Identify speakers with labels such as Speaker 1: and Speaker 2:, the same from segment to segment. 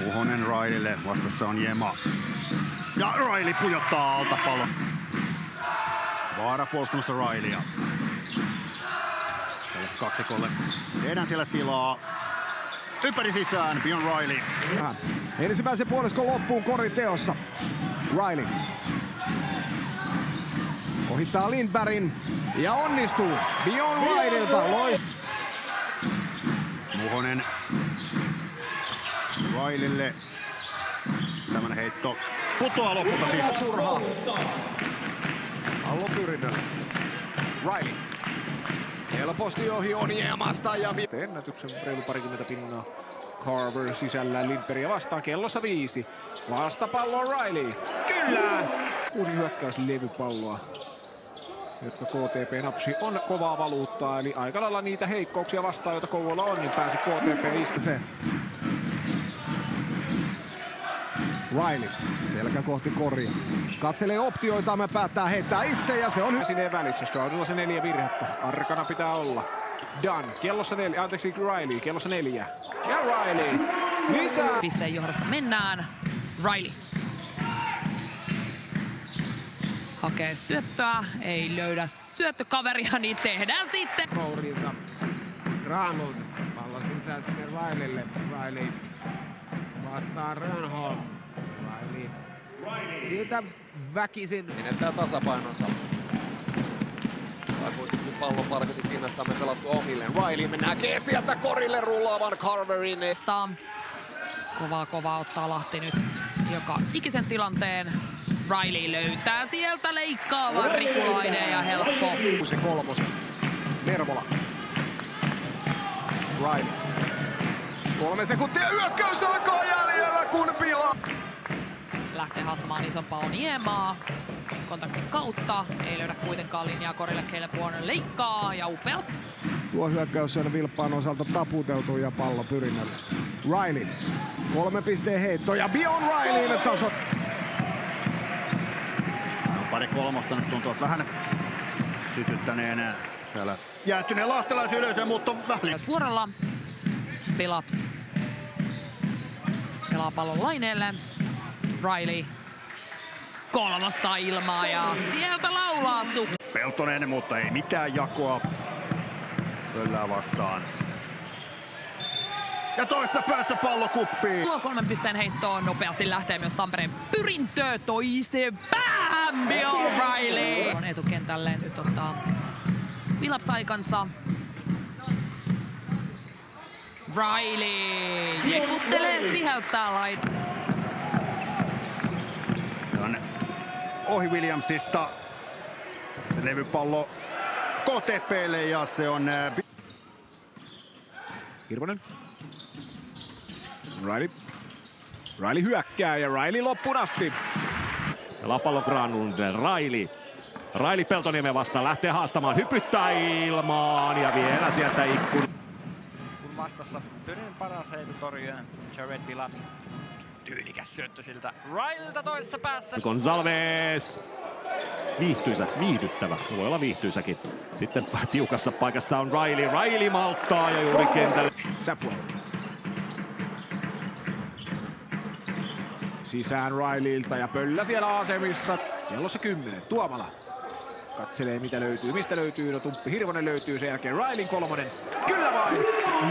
Speaker 1: Muhonen Railille, vastassa on Jema. Ja Riley pujottaa alta pallon. Vaara puolustamassa Rileya. Tälle kaksikolle tehdään siellä tilaa. Ympäri sisään, Bjorn Riley.
Speaker 2: Ensimmäisen puoliskon loppuun Kori teossa. Riley ohittaa Lindbergin ja onnistuu. Bjorn Rileylta
Speaker 1: Muhonen Rileylle. Tämmönen heitto putoaa lopulta siis.
Speaker 2: Turha. Pallopyrinnöllä. Riley. Helposti ohi Oniemasta ja ennätyksen reilu parikymmentä pinnaa. Carver sisällä Lindbergia vastaan, kellossa 5. Vastapallo Riley. Kyllä! 6 hyökkäyslevypalloa, jotka KTP napsi on kovaa valuuttaa, eli aika lailla niitä heikkouksia vastaan, joita Kouvola on, niin pääsi KTP iskeen. Riley, selkä kohti Koria. Katselee optioita, me päättää heittää itse ja se on sinne välissä. Stroudilla se 4 virhettä. Arkana pitää olla. Dunn, kellossa 4, anteeksi Riley, kellossa 4. Ja Riley, lisää.
Speaker 3: Pisteen johdossa mennään. Riley. Hakee syöttöä, ei löydä syöttökaveria, niin tehdään sitten.
Speaker 4: Kourinsa. Granlund, pallo sisään sinne Rileylle. Riley vastaa Rönnholm. Riley siitä väkisin.
Speaker 5: Menettää tasapainonsa. Saa kuitenkin pallon parketin pinnasta me pelattu omille. Riley näkee sieltä Korille rullaavan Carverin.
Speaker 3: Kovaa ottaa Lahti nyt joka ikisen tilanteen. Riley löytää sieltä leikkaavan Rikulainen ja helppo.
Speaker 2: Se kolmoset. Nervola. Riley. 3 sekuntia hyökkäys alkaa jäljellä kun pilaa.
Speaker 3: Lähtee haastamaan isompaa Oniemaa kontaktin kautta. Ei löydä kuitenkaan linjaa Korille. Caleb Warner leikkaa ja upeasti.
Speaker 2: Tuo hyökkäys on Vilppaan osalta taputeltu ja pallo pyrinnöllä. Riley. 3 pisteen heitto ja Bjorn Riley tasot.
Speaker 1: Pari kolmosta nyt tuntuu vähän sytyttäneen täällä jäättyneen lahtelaisyleisön, mutta väliin.
Speaker 3: Suoralla Billups pelaa pallon laineelle. Riley kolmosta ilmaa ja sieltä laulaa
Speaker 1: Peltonen, mutta ei mitään jakoa. Pöllää vastaan. Ja toisessa päässä pallo kuppiin.
Speaker 3: Tuo 3 pisteen heittoon nopeasti lähtee myös Tampereen pyrintö toiseen päähän. Bjorn Riley on etukentälle, nyt ottaa Billups aikansa. Riley jekuttelee sieltä lait.
Speaker 1: Ohi Williamsista. Levypallo KTP:lle ja se on
Speaker 2: Hirvonen. Riley hyökkää ja Riley loppuun asti.
Speaker 6: Lapallo Granlund, Riley Peltoniemen vastaan lähtee haastamaan, hypyttää ilmaan ja vielä sieltä ikkuna.
Speaker 7: Kun vastassa Tyrin paras heitotorjujen Jared Billups. Tyylikäs syöttö siltä Rileyltä toisessa päässä.
Speaker 6: Gonzalez. Viihdyttävä. Voi olla viihtyisäkin. Sitten tiukassa paikassa on Riley. Riley malttaa ja juuri kentälle.
Speaker 2: Sapuel. Sisään Rileyltä ja pöllä siellä asemissa. Kellossa 10. Tuomala. Katselee mitä löytyy, mistä löytyy. No Tumppi Hirvonen löytyy, sen jälkeen Rileyn 3. Kyllä vain!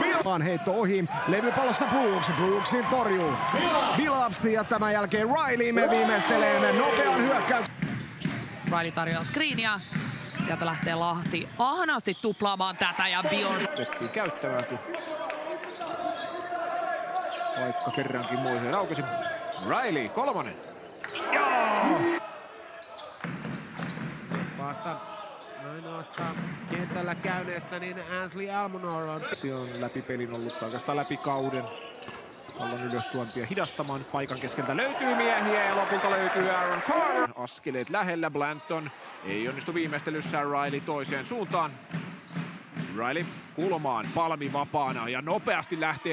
Speaker 2: Billups heitto ohi. Levypallosta Brooksin torjuu. Billups ja tämän jälkeen Riley me viimeistelee nopean hyökkäyksen.
Speaker 3: Riley tarjoaa screenia. Sieltä lähtee Lahti ahnaasti tuplaamaan tätä ja Bjorn.
Speaker 2: Otettiin käyttämään, kun vaikka kerrankin Moiseen aukesi. Riley 3. Joo!
Speaker 4: Vasta ainoastaan kentällä käyneestä, niin Ansley Almonor on
Speaker 2: läpi pelin ollut oikeastaan läpi kauden. Pallon ylöstuontia hidastamaan. Paikan keskeltä löytyy miehiä ja lopulta löytyy Aaron Carver. Askeleet lähellä. Blanton ei onnistu viimeistelyssä. Riley toiseen suuntaan. Riley kulmaan, palmi vapaana ja nopeasti lähtee.